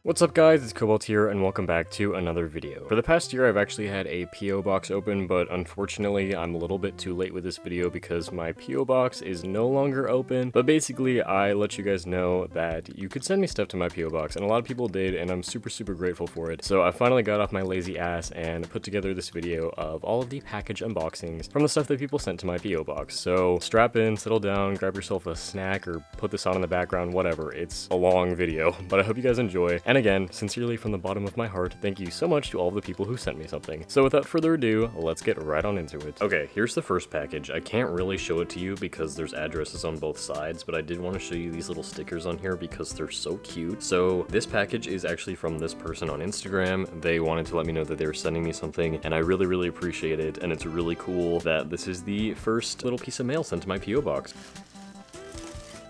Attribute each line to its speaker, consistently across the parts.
Speaker 1: What's up guys, it's Cobalt here and welcome back to another video. For the past year I've actually had a PO box open, but unfortunately I'm a little bit too late with this video because my PO box is no longer open. But basically I let you guys know that you could send me stuff to my PO box, and a lot of people did, and I'm super grateful for it. So I finally got off my lazy ass and put together this video of all of the package unboxings from the stuff that people sent to my PO box. So strap in, settle down, grab yourself a snack or put this on in the background, whatever. It's a long video, but I hope you guys enjoy. And again, sincerely from the bottom of my heart, thank you so much to all of the people who sent me something. So without further ado, let's get right on into it. Okay, here's the first package. I can't really show it to you because there's addresses on both sides, but I did want to show you these little stickers on here because they're so cute. So this package is actually from this person on Instagram. They wanted to let me know that they were sending me something, and I really appreciate it, and it's really cool that this is the first little piece of mail sent to my PO box.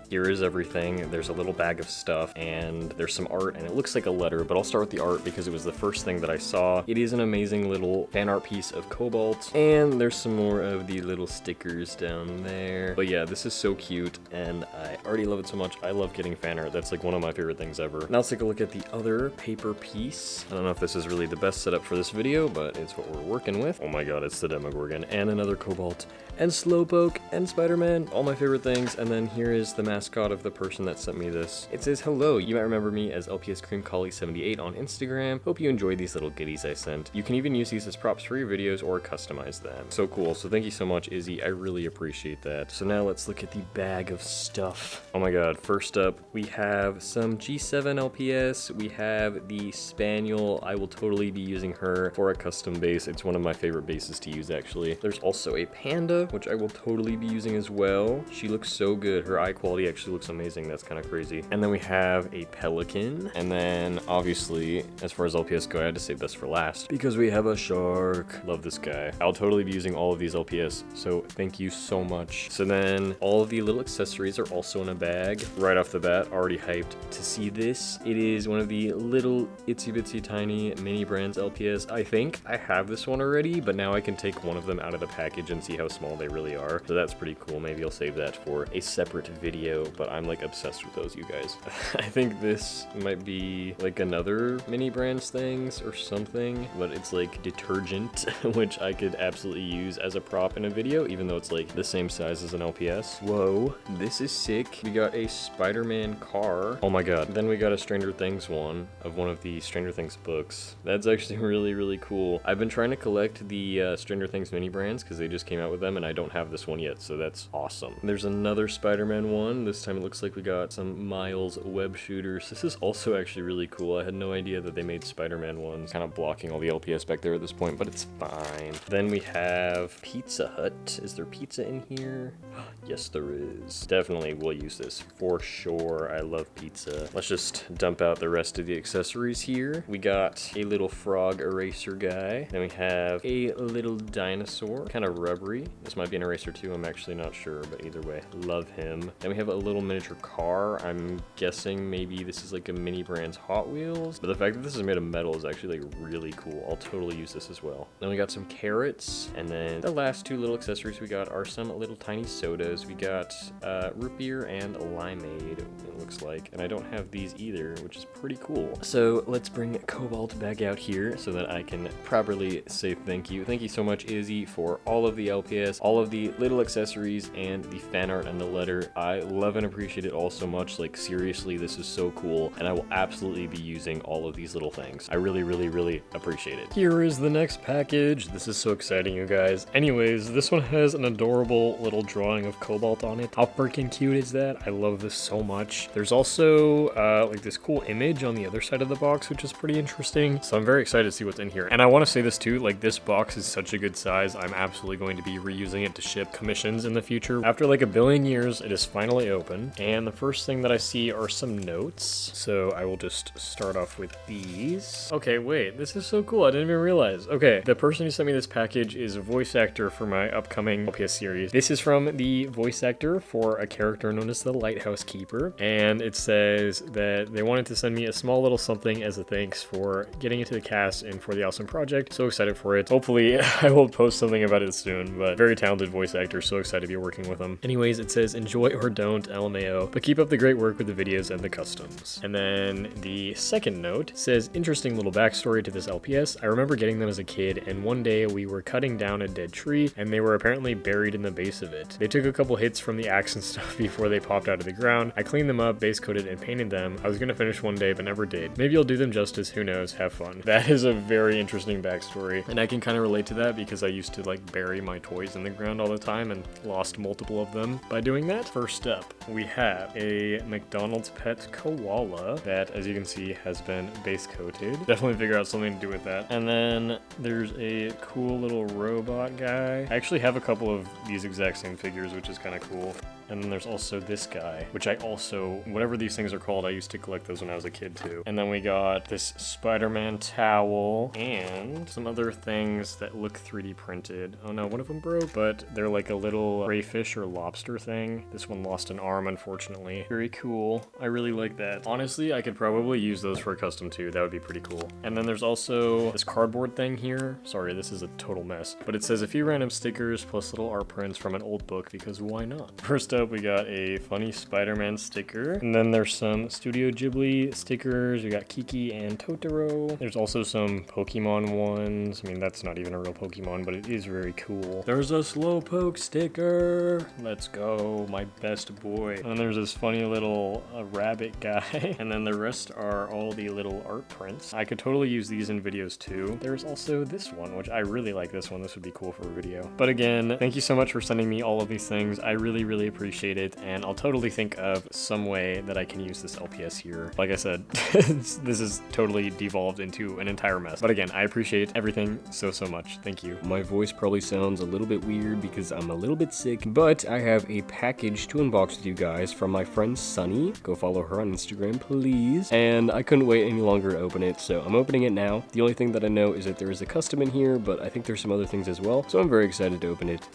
Speaker 1: Here is everything. There's a little bag of stuff and there's some art, and it looks like a letter, but I'll start with the art because it was the first thing that I saw. It is an amazing little fan art piece of Cobalt, and there's some more of the little stickers down there. But yeah, this is so cute and I already love it so much. I love getting fan art. That's like one of my favorite things ever. Now let's take a look at the other paper piece. I don't know if this is really the best setup for this video, but it's what we're working with. Oh my god, it's the Demogorgon and another Cobalt and Slowpoke and Spider-Man, all my favorite things. And then here is the mascot of the person that sent me this. It says, "Hello, you might remember me as LPS Cream Collie 78 on Instagram. Hope you enjoyed these little goodies I sent. You can even use these as props for your videos or customize them." So cool. So thank you so much, Izzy. I really appreciate that. So now let's look at the bag of stuff. Oh my god. First up, we have some G7 LPS. We have the Spaniel. I will totally be using her for a custom base. It's one of my favorite bases to use, actually. There's also a Panda, which I will totally be using as well. She looks so good. Her eye quality actually looks amazing. That's kind of crazy. And then we have a Pelican. And then obviously, as far as LPS go, I had to save this for last because we have a shark. Love this guy. I'll totally be using all of these LPS, so thank you so much. So then all of the little accessories are also in a bag. Right off the bat, already hyped to see this. It is one of the little itsy bitsy tiny mini brands LPS. I think I have this one already, but now I can take one of them out of the package and see how small they really are. So that's pretty cool. Maybe I'll save that for a separate video, but I'm like obsessed with those, you guys. I think this might be like another mini brands things or something, but it's like detergent, which I could absolutely use as a prop in a video, even though it's like the same size as an LPS. Whoa, this is sick. We got a Spider-Man car. Oh my god. Then we got a Stranger Things one of one of the Stranger Things books. That's actually really cool. I've been trying to collect the Stranger Things mini brands because they just came out with them, and I don't have this one yet, so that's awesome. There's another Spider-Man one. This time it looks like we got some Miles web shooters. This is also actually really cool. I had no idea that they made Spider-Man ones. Kind of blocking all the LPS back there at this point, but it's fine. Then we have Pizza Hut. Is there pizza in here? Yes, there is. Definitely will use this for sure. I love pizza. Let's just dump out the rest of the accessories here. We got a little frog eraser guy. Then we have a little dinosaur, kind of rubbery. This might be an eraser too. I'm actually not sure, but either way, love him. Then we have a little miniature car. I'm guessing maybe this is like a mini brands Hot Wheels, but the fact that this is made of metal is actually like really cool. I'll totally use this as well. Then we got some carrots, and then the last two little accessories we got are some little tiny sodas. We got root beer and limeade, it looks like, and I don't have these either, which is pretty cool. So let's bring Cobalt back out here so that I can properly say thank you. Thank you so much, Izzy, for all of the LPS, all of the little accessories, and the fan art and the letter. I love and appreciate it all so much. Like seriously, this is so cool, and I will absolutely be using all of these little things. I really appreciate it. Here is the next package. This is so exciting, you guys. Anyways, this one has an adorable little drawing of Cobalt on it. How freaking cute is that? I love this so much. There's also like this cool image on the other side of the box, which is pretty interesting. So I'm very excited to see what's in here. And I want to say this too, like this box is such a good size. I'm absolutely going to be reusing it to ship commissions in the future. After like a billion years, it is finally open. And the first thing that I see are some notes. So I will just start off with these. Okay, wait, this is so cool. I didn't even realize. Okay, the person who sent me this package is a voice actor for my upcoming LPS series. This is from the voice actor for a character known as the Lighthouse Keeper. And it says that they wanted to send me a small little something as a thanks for getting into the cast and for the awesome project. So excited for it. Hopefully I will post something about it soon, but very talented voice actor. So excited to be working with him. Anyways, it says enjoy or don't. don't, LMAO, but keep up the great work with the videos and the customs. And then the second note says, interesting little backstory to this LPS. I remember getting them as a kid, and one day we were cutting down a dead tree, and they were apparently buried in the base of it. They took a couple hits from the axe and stuff before they popped out of the ground. I cleaned them up, base coated, and painted them. I was gonna finish one day, but never did. Maybe I'll do them justice, who knows, have fun. That is a very interesting backstory, and I can kind of relate to that because I used to like bury my toys in the ground all the time and lost multiple of them by doing that. First up, we have a McDonald's pet koala that, as you can see, has been base coated. Definitely figure out something to do with that. And then there's a cool little robot guy. I actually have a couple of these exact same figures, which is kind of cool. And then there's also this guy, which I also, whatever these things are called, I used to collect those when I was a kid too. And then we got this Spider-Man towel and some other things that look 3D printed. Oh no, one of them broke, but they're like a little crayfish or lobster thing. This one lost an arm, unfortunately. Very cool. I really like that. Honestly, I could probably use those for a custom too. That would be pretty cool. And then there's also this cardboard thing here. Sorry, this is a total mess, but it says a few random stickers plus little art prints from an old book, because why not? First up, we got a funny Spider-Man sticker, and then there's some Studio Ghibli stickers. We got Kiki and Totoro. There's also some Pokemon ones. I mean, that's not even a real Pokemon, but it is very cool. There's a Slowpoke sticker. Let's go, my best boy. And there's this funny little rabbit guy, and then the rest are all the little art prints. I could totally use these in videos too. There's also this one, which I really like this one. This would be cool for a video. But again, thank you so much for sending me all of these things. I really appreciate it, and I'll totally think of some way that I can use this LPS here. Like I said, this is totally devolved into an entire mess. But again, I appreciate everything so much. Thank you. My voice probably sounds a little bit weird because I'm a little bit sick, but I have a package to unbox with you guys from my friend Sunny. Go follow her on Instagram, please. And I couldn't wait any longer to open it, so I'm opening it now. The only thing that I know is that there is a custom in here, but I think there's some other things as well, so I'm very excited to open it.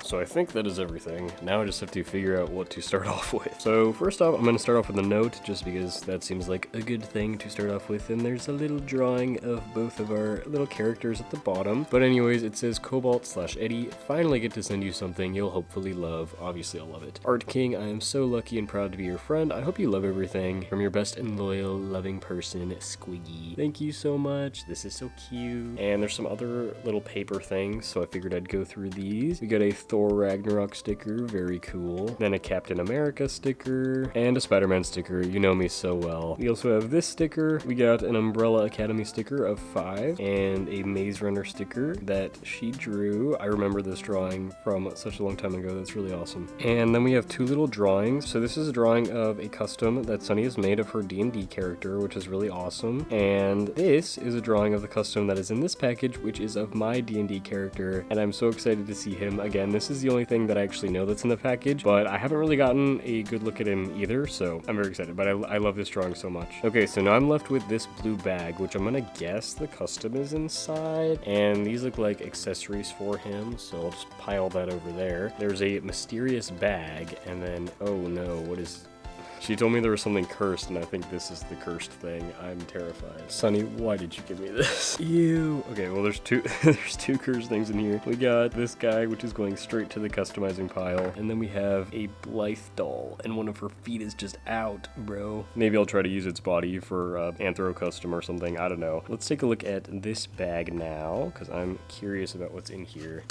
Speaker 1: So I think that is everything. Now I just have to figure out what to start off with. So first off, I'm going to start off with a note, just because that seems like a good thing to start off with. And there's a little drawing of both of our little characters at the bottom. But anyways, it says Cobalt/Eddie, finally get to send you something you'll hopefully love. Obviously, I'll love it. Art King, I am so lucky and proud to be your friend. I hope you love everything. From your best and loyal, loving person, Squiggy. Thank you so much. This is so cute. And there's some other little paper things, so I figured I'd go through these. We got a Thor Ragnarok sticker, very cool. Then a Captain America sticker, and a Spider-Man sticker. You know me so well. We also have this sticker. We got an Umbrella Academy sticker of 5, and a Maze Runner sticker that she drew. I remember this drawing from such a long time ago. That's really awesome. And then we have 2 little drawings. So this is a drawing of a custom that Sunny has made of her D&D character, which is really awesome. And this is a drawing of the custom that is in this package, which is of my D&D character, and I'm so excited to see him. Again, this is the only thing that I actually know that's in the package, but I haven't really gotten a good look at him either, so I'm very excited. But I love this drawing so much. Okay, so now I'm left with this blue bag, which I'm gonna guess the custom is inside, and these look like accessories for him, so I'll just pile that over there. There's a mysterious bag, and then, oh no, what is... She told me there was something cursed, and I think this is the cursed thing. I'm terrified. Sunny, why did you give me this? Ew. Okay, well, there's two cursed things in here. We got this guy, which is going straight to the customizing pile, and then we have a Blythe doll, and one of her feet is just out, bro. Maybe I'll try to use its body for Anthro custom or something. I don't know. Let's take a look at this bag now, because I'm curious about what's in here.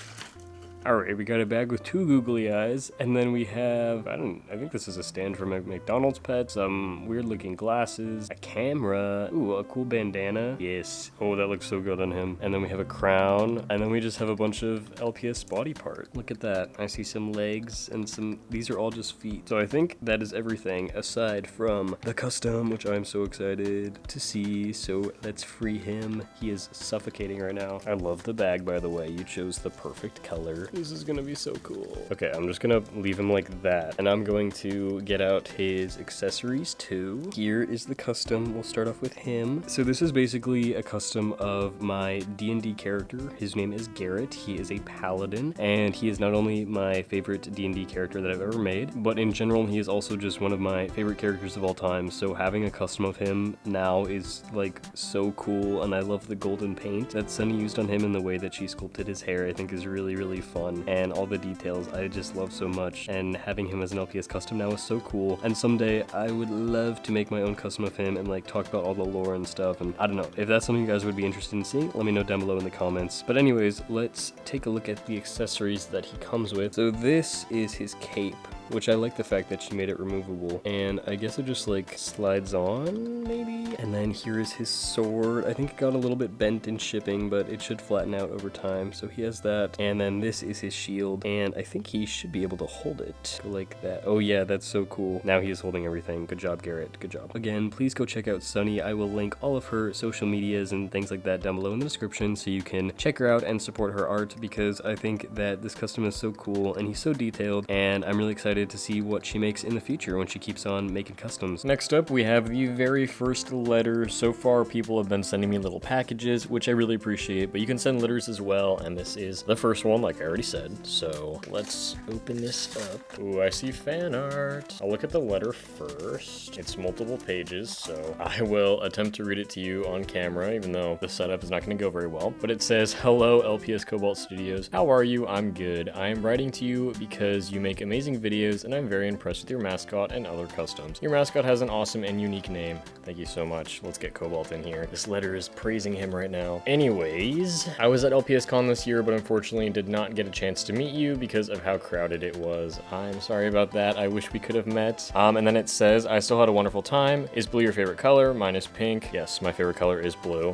Speaker 1: Alright, we got a bag with 2 googly eyes, and then we have, I think this is a stand for McDonald's pet, some weird looking glasses, a camera, ooh, a cool bandana, yes, oh, that looks so good on him, and then we have a crown, and then we just have a bunch of LPS body part. Look at that, I see some legs, and these are all just feet. So I think that is everything, aside from the custom, which I'm so excited to see, so let's free him. He is suffocating right now. I love the bag, by the way, you chose the perfect color. This is gonna be so cool. Okay, I'm just gonna leave him like that, and I'm going to get out his accessories too. Here is the custom. We'll start off with him. So this is basically a custom of my D&D character. His name is Garrett. He is a paladin, and he is not only my favorite D&D character that I've ever made, but in general, he is also just one of my favorite characters of all time. So having a custom of him now is like so cool, and I love the golden paint that Sunny used on him and the way that she sculpted his hair. I think is really fun. on, and all the details I just love so much, and having him as an LPS custom now is so cool. And someday I would love to make my own custom of him and like talk about all the lore and stuff, and I don't know, if that's something you guys would be interested in seeing, let me know down below in the comments. But anyways, let's take a look at the accessories that he comes with. So this is his cape, which I like the fact that she made it removable, and I guess it just like slides on maybe. And then here is his sword. I think it got a little bit bent in shipping, but it should flatten out over time. So he has that, and then this is his shield, and I think he should be able to hold it like that. Oh yeah, that's so cool. Now he is holding everything. Good job, Garrett. Good job. Again, please go check out Sunny. I will link all of her social medias and things like that down below in the description so you can check her out and support her art, because I think that this custom is so cool and he's so detailed, and I'm really excited to see what she makes in the future when she keeps on making customs. Next up, we have the very first letter. So far, people have been sending me little packages, which I really appreciate, but you can send letters as well, and this is the first one, like I already said. So let's open this up. Ooh, I see fan art. I'll look at the letter first. It's multiple pages, so I will attempt to read it to you on camera, even though the setup is not going to go very well. But it says, "Hello, LPS Cobalt Studios. How are you? I'm good. I am writing to you because you make amazing videos, and I'm very impressed with your mascot and other customs. Your mascot has an awesome and unique name." Thank you so much. Let's get Cobalt in here. This letter is praising him right now. Anyways, I was at LPS Con this year, but unfortunately did not get a chance to meet you because of how crowded it was. I'm sorry about that. I wish we could have met. And then it says, "I still had a wonderful time. Is blue your favorite color? Mine is pink." Yes, my favorite color is blue.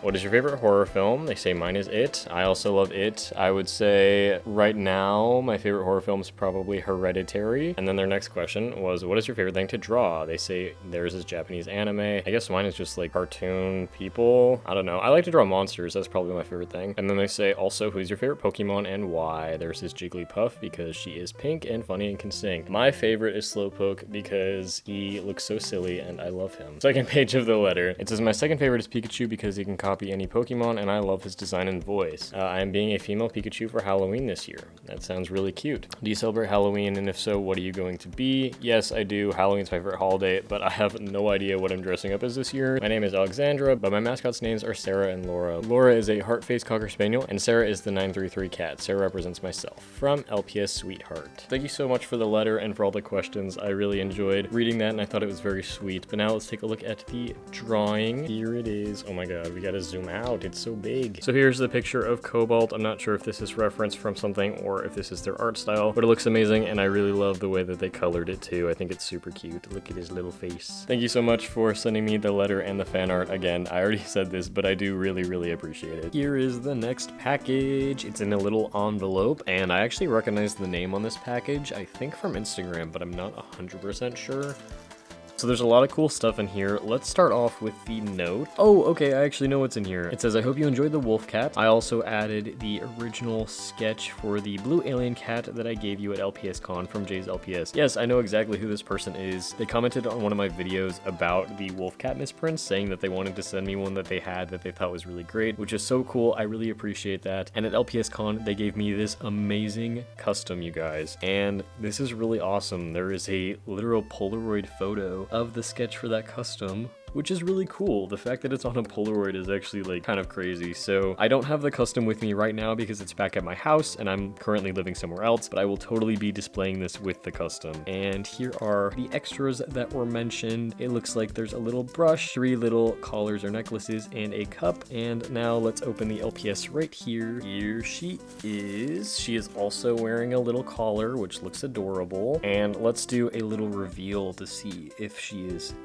Speaker 1: What is your favorite horror film? They say mine is It. I also love It. I would say right now my favorite horror film is probably Hereditary. And then their next question was, what is your favorite thing to draw? They say theirs is Japanese anime. I guess mine is just like cartoon people. I don't know. I like to draw monsters. That's probably my favorite thing. And then they say also, who's your favorite Pokemon and why? Theirs is Jigglypuff because she is pink and funny and can sing. My favorite is Slowpoke because he looks so silly and I love him. Second page of the letter. It says, my second favorite is Pikachu because he can copy any Pokemon and I love his design and voice. I am being a female Pikachu for Halloween this year. That sounds really cute. Do you celebrate Halloween, and if so, what are you going to be? Yes, I do. Halloween's my favorite holiday, but I have no idea what I'm dressing up as this year. My name is Alexandra, but my mascot's names are Sarah and Laura. Laura is a heart-faced Cocker Spaniel, and Sarah is the 933 cat. Sarah represents myself. From LPS Sweetheart. Thank you so much for the letter and for all the questions. I really enjoyed reading that, and I thought it was very sweet. But now let's take a look at the drawing. Here it is. Oh my god, we gotta zoom out. It's so big. So here's the picture of Cobalt. I'm not sure if this is reference from something or if this is their art style, but it looks amazing, and I really love the way that they colored it too. I think it's super cute. Look at his little face. Thank you so much for sending me the letter and the fan art. Again, I already said this, but I do really appreciate it. Here is the next package. It's in a little envelope, and I actually recognize the name on this package, I think from Instagram, but I'm not 100% sure. So there's a lot of cool stuff in here. Let's start off with the note. Oh, okay, I actually know what's in here. It says, I hope you enjoyed the wolf cat. I also added the original sketch for the blue alien cat that I gave you at LPS Con from Jay's LPS. Yes, I know exactly who this person is. They commented on one of my videos about the wolf cat misprints, saying that they wanted to send me one that they had that they thought was really great, which is so cool. I really appreciate that. And at LPS Con, they gave me this amazing custom, you guys. And this is really awesome. There is a literal Polaroid photo of the sketch for that custom, which is really cool. The fact that it's on a Polaroid is actually like kind of crazy. So I don't have the custom with me right now because it's back at my house and I'm currently living somewhere else, but I will totally be displaying this with the custom. And here are the extras that were mentioned. It looks like there's a little brush, 3 little collars or necklaces, and a cup. And now let's open the LPS right here. Here she is. She is also wearing a little collar, which looks adorable. And let's do a little reveal to see if she is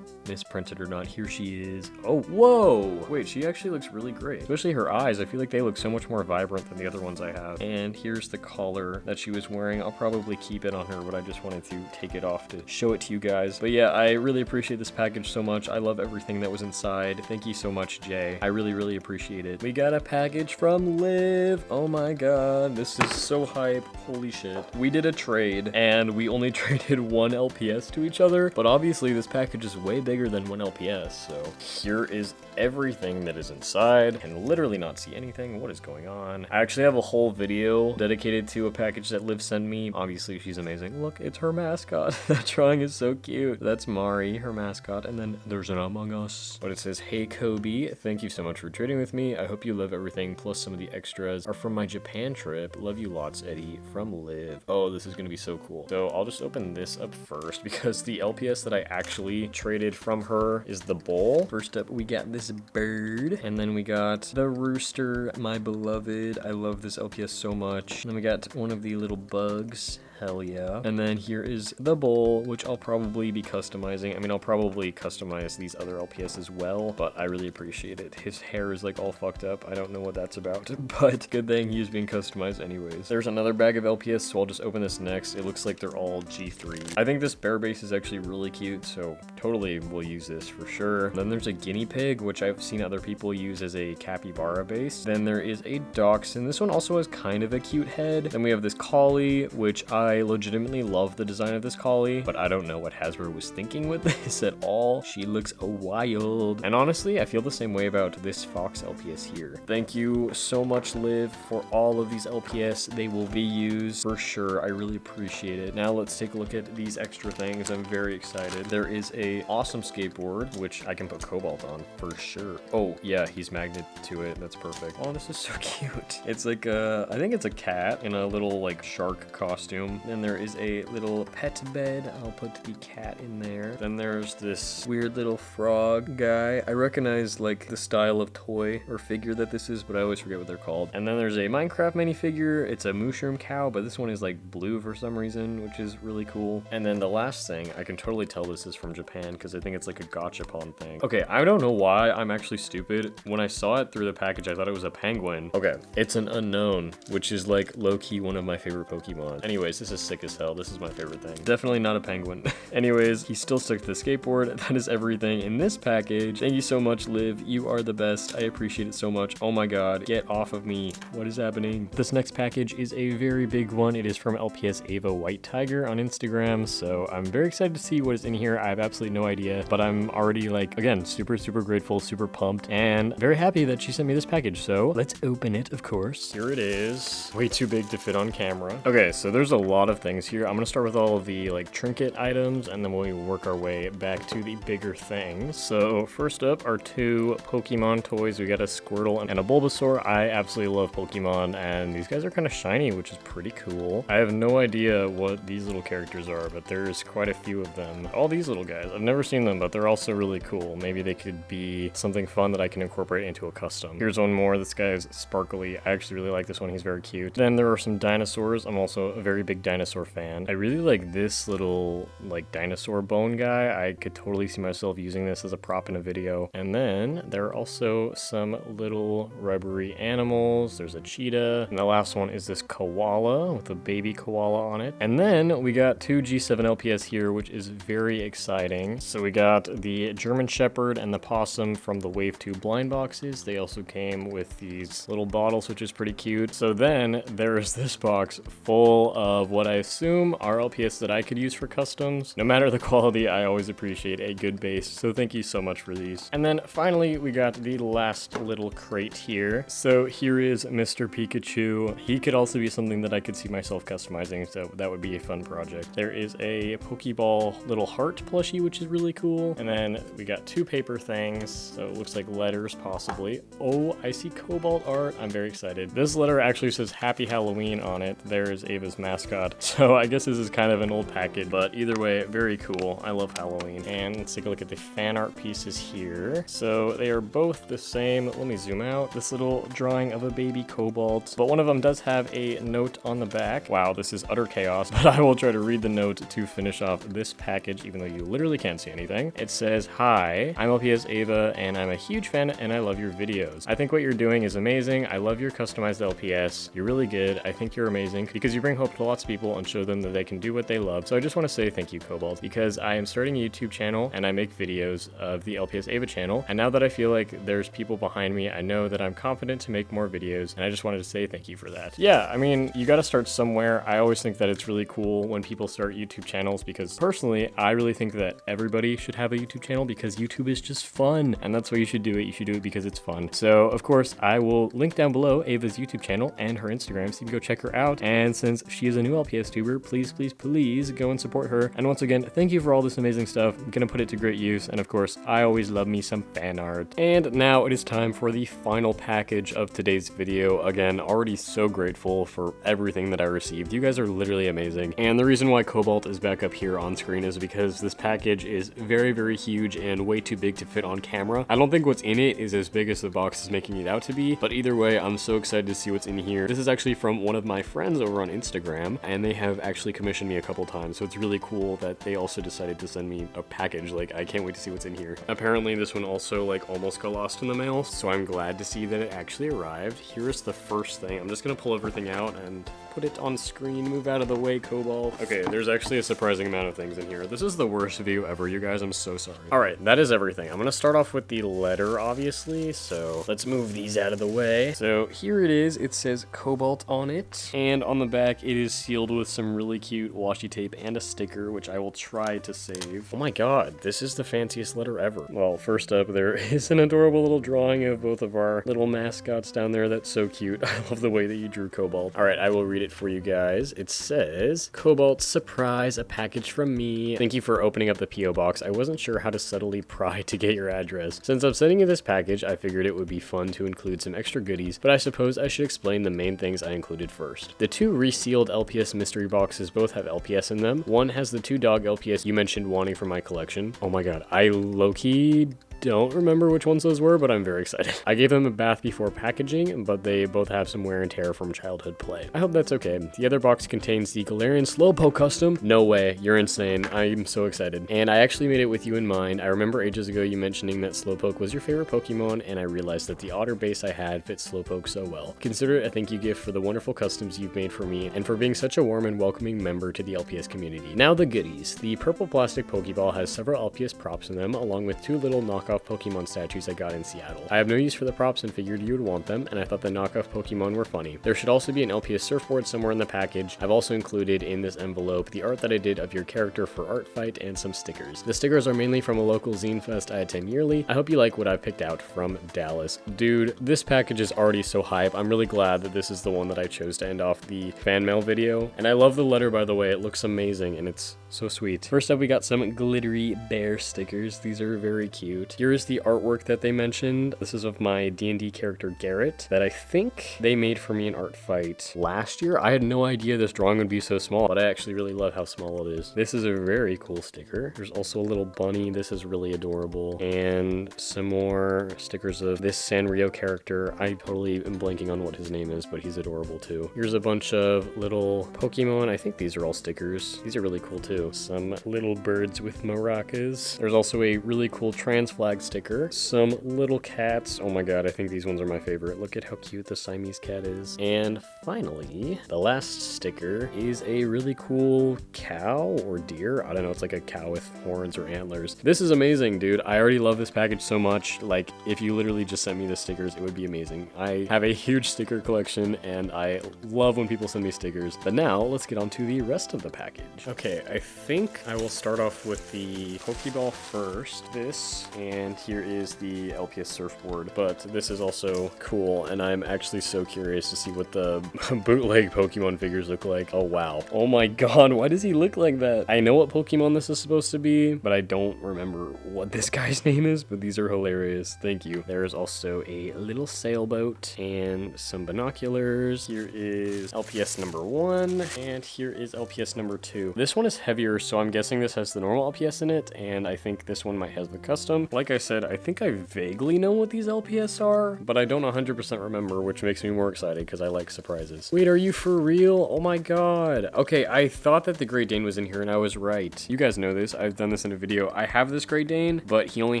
Speaker 1: misprinted or not. Here she is. Oh, whoa! Wait, she actually looks really great. Especially her eyes. I feel like they look so much more vibrant than the other ones I have. And here's the collar that she was wearing. I'll probably keep it on her, but I just wanted to take it off to show it to you guys. But yeah, I really appreciate this package so much. I love everything that was inside. Thank you so much, Jay. I really appreciate it. We got a package from Liv. Oh my god, this is so hype. Holy shit. We did a trade, and we only traded one LPS to each other, but obviously this package is way bigger bigger than one LPS. So here is everything that is inside. I can literally not see anything. What is going on? I actually have a whole video dedicated to a package that Liv sent me. Obviously, she's amazing. Look, it's her mascot. That drawing is so cute. That's Mari, her mascot. And then there's an Among Us. But it says, "Hey Kobe, thank you so much for trading with me. I hope you love everything. Plus some of the extras are from my Japan trip. Love you lots, Eddie." From Liv. Oh, this is gonna be so cool. So I'll just open this up first because the LPS that I actually traded from her is the bull. First up, we got this bird, and then we got the rooster, my beloved. I love this LPS so much. And then we got one of the little bugs. Hell yeah. And then here is the bull, which I'll probably be customizing. I mean, I'll probably customize these other LPS as well, but I really appreciate it. His hair is like all fucked up. I don't know what that's about, but good thing he's being customized anyways. There's another bag of LPS, so I'll just open this next. It looks like they're all G3. I think this bear base is actually really cute, so totally will use this for sure. Then there's a guinea pig, which I've seen other people use as a capybara base. Then there is a dachshund. This one also has kind of a cute head. Then we have this collie, which I legitimately love the design of this collie, but I don't know what Hasbro was thinking with this at all. She looks wild. And honestly, I feel the same way about this fox LPS here. Thank you so much, Liv, for all of these LPS. They will be used for sure. I really appreciate it. Now let's take a look at these extra things. I'm very excited. There is a awesome skateboard, which I can put Cobalt on for sure. Oh yeah, he's magnet to it. That's perfect. Oh, this is so cute. It's like I think it's a cat in a little like shark costume. Then there is a little pet bed. I'll put the cat in there. Then there's this weird little frog guy. I recognize like the style of toy or figure that this is, but I always forget what they're called. And then there's a Minecraft minifigure. It's a mushroom cow, but this one is like blue for some reason, which is really cool. And then the last thing, I can totally tell this is from Japan because I think it's like a gachapon thing. Okay, I don't know why I'm actually stupid. When I saw it through the package, I thought it was a penguin. Okay, it's an unknown, which is like low-key one of my favorite Pokemon. Anyways, this is sick as hell. This is my favorite thing. Definitely not a penguin. Anyways, he's still stuck to the skateboard. That is everything in this package. Thank you so much, Liv. You are the best. I appreciate it so much. Oh my god, get off of me. What is happening? This next package is a very big one. It is from LPS Ava White Tiger on Instagram, so I'm very excited to see what is in here. I have absolutely no idea, but I'm already like, again, super grateful, super pumped, and very happy that she sent me this package. So let's open it, of course. Here it is. Way too big to fit on camera. Okay, so there's a lot of things here. I'm gonna start with all of the like trinket items, and then we'll work our way back to the bigger things. So first up are two Pokemon toys. We got a Squirtle and a Bulbasaur. I absolutely love Pokemon, and these guys are kind of shiny, which is pretty cool. I have no idea what these little characters are, but there's quite a few of them. All these little guys, I've never seen them, but they're also really cool. Maybe they could be something fun that I can incorporate into a custom. Here's one more. This guy is sparkly. I actually really like this one. He's very cute. Then there are some dinosaurs. I'm also a very big dinosaur fan. I really like this little like dinosaur bone guy. I could totally see myself using this as a prop in a video. And then there are also some little rubbery animals. There's a cheetah. And the last one is this koala with a baby koala on it. And then we got two G7 LPS here, which is very exciting. So we got the German Shepherd and the possum from the Wave 2 blind boxes. They also came with these little bottles, which is pretty cute. So then there is this box full of what I assume are LPS that I could use for customs. No matter the quality, I always appreciate a good base. So thank you so much for these. And then finally, we got the last little crate here. So here is Mr. Pikachu. He could also be something that I could see myself customizing, so that would be a fun project. There is a Pokeball little heart plushie, which is really cool. And then we got two paper things, so it looks like letters possibly. Oh, I see Cobalt art. I'm very excited. This letter actually says Happy Halloween on it. There is Ava's mascot. So I guess this is kind of an old package, but either way, very cool. I love Halloween. And let's take a look at the fan art pieces here. So they are both the same. Let me zoom out. This little drawing of a baby Cobalt, but one of them does have a note on the back. Wow, this is utter chaos, but I will try to read the note to finish off this package, even though you literally can't see anything. It says, "Hi, I'm LPS Ava, and I'm a huge fan, and I love your videos. I think what you're doing is amazing. I love your customized LPS. You're really good. I think you're amazing because you bring hope to lots of people and show them that they can do what they love. So I just want to say thank you, Cobalt, because I am starting a YouTube channel and I make videos of the LPS Ava channel. And now that I feel like there's people behind me, I know that I'm confident to make more videos, and I just wanted to say thank you for that. Yeah, I mean, you got to start somewhere. I always think that it's really cool when people start YouTube channels, because personally, I really think that everybody should have a YouTube channel because YouTube is just fun, and that's why you should do it. You should do it because it's fun. So of course, I will link down below Ava's YouTube channel and her Instagram so you can go check her out. And since she is a new LPS tuber, please, please, please go and support her. And once again, thank you for all this amazing stuff. I'm gonna put it to great use. And of course, I always love me some fan art. And now it is time for the final package of today's video. Again, already so grateful for everything that I received. You guys are literally amazing. And the reason why Cobalt is back up here on screen is because this package is very, very huge and way too big to fit on camera. I don't think what's in it is as big as the box is making it out to be, but either way, I'm so excited to see what's in here. This is actually from one of my friends over on Instagram, and they have actually commissioned me a couple times, so it's really cool that they also decided to send me a package. Like, I can't wait to see what's in here. Apparently this one also like almost got lost in the mail, so I'm glad to see that it actually arrived. Here's the first thing. I'm just gonna pull everything out and put it on screen. Move out of the way, Cobalt. Okay, there's actually a surprising amount of things in here. This is the worst view ever, you guys. I'm so sorry. All right, that is everything. I'm gonna start off with the letter, obviously, so let's move these out of the way. So here it is. It says Cobalt on it, and on the back it is sealed with some really cute washi tape and a sticker, which I will try to save. Oh my god, this is the fanciest letter ever. Well, first up, there is an adorable little drawing of both of our little mascots down there. That's so cute. I love the way that you drew Cobalt. All right, I will read it for you guys. It says, Cobalt, surprise, a package from me. Thank you for opening up the P.O. box. I wasn't sure how to subtly pry to get your address. Since I'm sending you this package, I figured it would be fun to include some extra goodies, but I suppose I should explain the main things I included first. The two resealed LPS mystery boxes both have LPS in them. One has the 2 dog LPS you mentioned wanting from my collection. Oh my god, I low-key don't remember which ones those were, but I'm very excited. I gave them a bath before packaging, but they both have some wear and tear from childhood play. I hope that's okay. The other box contains the Galarian Slowpoke custom. No way, you're insane. I'm so excited. And I actually made it with you in mind. I remember ages ago you mentioning that Slowpoke was your favorite Pokemon, and I realized that the otter base I had fit Slowpoke so well. Consider it a thank you gift for the wonderful customs you've made for me, and for being such a warm and welcoming member to the LPS community. Now the goodies. The purple plastic Pokeball has several LPS props in them, along with 2 little knockoff Pokemon statues I got in Seattle. I have no use for the props and figured you would want them, and I thought the knockoff Pokemon were funny. There should also be an LPS surfboard somewhere in the package. I've also included in this envelope the art that I did of your character for Art Fight and some stickers. The stickers are mainly from a local zine fest I attend yearly. I hope you like what I've picked out from Dallas. Dude, this package is already so hype. I'm really glad that this is the one that I chose to end off the fan mail video. And I love the letter, by the way. It looks amazing and it's so sweet. First up, we got some glittery bear stickers. These are very cute. Here is the artwork that they mentioned. This is of my D&D character Garrett that I think they made for me in Art Fight last year. I had no idea this drawing would be so small, but I actually really love how small it is. This is a very cool sticker. There's also a little bunny. This is really adorable. And some more stickers of this Sanrio character. I totally am blanking on what his name is, but he's adorable too. Here's a bunch of little Pokemon. I think these are all stickers. These are really cool too. Some little birds with maracas. There's also a really cool trans flag sticker. Some little cats. Oh my god, I think these ones are my favorite. Look at how cute the Siamese cat is. And finally, the last sticker is a really cool cow or deer. I don't know, it's like a cow with horns or antlers. This is amazing, dude. I already love this package so much. Like, if you literally just sent me the stickers, it would be amazing. I have a huge sticker collection and I love when people send me stickers. But now, let's get on to the rest of the package. Okay, I think I will start off with the Pokeball first. This, and here is the LPS surfboard, but this is also cool, and I'm actually so curious to see what the bootleg Pokemon figures look like. Oh wow. Oh my god, why does he look like that? I know what Pokemon this is supposed to be, but I don't remember what this guy's name is, but these are hilarious. Thank you. There's also a little sailboat and some binoculars. Here is LPS number 1, and here is LPS number 2. This one is heavier, so I'm guessing this has the normal LPS in it, and I think this one might have the custom. Like like I said, I think I vaguely know what these LPS are, but I don't 100% remember, which makes me more excited because I like surprises. Wait, are you for real? Oh my god. Okay, I thought that the Great Dane was in here and I was right. You guys know this. I've done this in a video. I have this Great Dane, but he only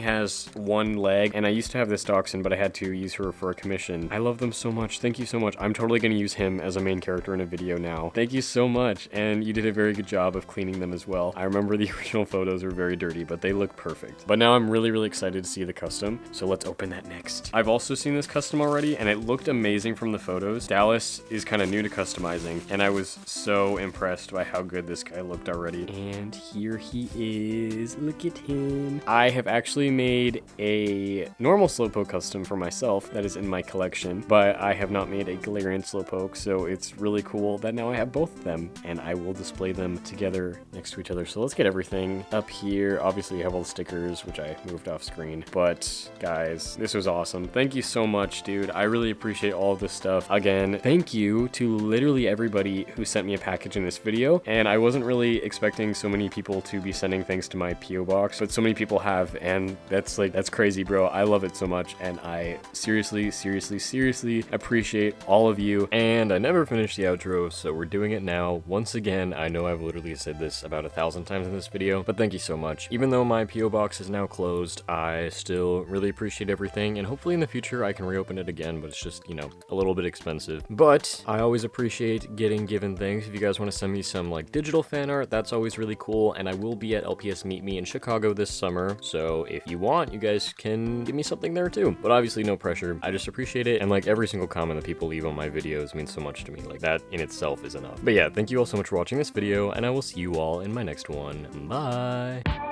Speaker 1: has one leg, and I used to have this Dachshund, but I had to use her for a commission. I love them so much. Thank you so much. I'm totally going to use him as a main character in a video now. Thank you so much, and you did a very good job of cleaning them as well. I remember the original photos were very dirty, but they look perfect. But now I'm really, really excited to see the custom, so let's open that next. I've also seen this custom already, and it looked amazing from the photos. Dallas is kind of new to customizing, and I was so impressed by how good this guy looked already. And here he is. Look at him. I have actually made a normal Slowpoke custom for myself that is in my collection, but I have not made a Galarian Slowpoke, so it's really cool that now I have both of them, and I will display them together next to each other. So let's get everything up here. Obviously, you have all the stickers, which I moved off screen, but guys, this was awesome. Thank you so much, dude. I really appreciate all of this stuff. Again, thank you to literally everybody who sent me a package in this video, and I wasn't really expecting so many people to be sending things to my PO box, but so many people have, and that's crazy, bro. I love it so much, and I seriously appreciate all of you. And I never finished the outro, so we're doing it now. Once again, I know I've literally said this about 1,000 times in this video, but thank you so much. Even though my PO box is now closed, I still really appreciate everything, and hopefully in the future I can reopen it again, but it's just, you know, a little bit expensive. But I always appreciate getting given things. If you guys want to send me some like digital fan art, that's always really cool, and I will be at LPS Meet Me in Chicago this summer, so if you want, you guys can give me something there too. But obviously no pressure. I just appreciate it, and like every single comment that people leave on my videos means so much to me. Like that in itself is enough. But yeah, thank you all so much for watching this video, and I will see you all in my next one. Bye!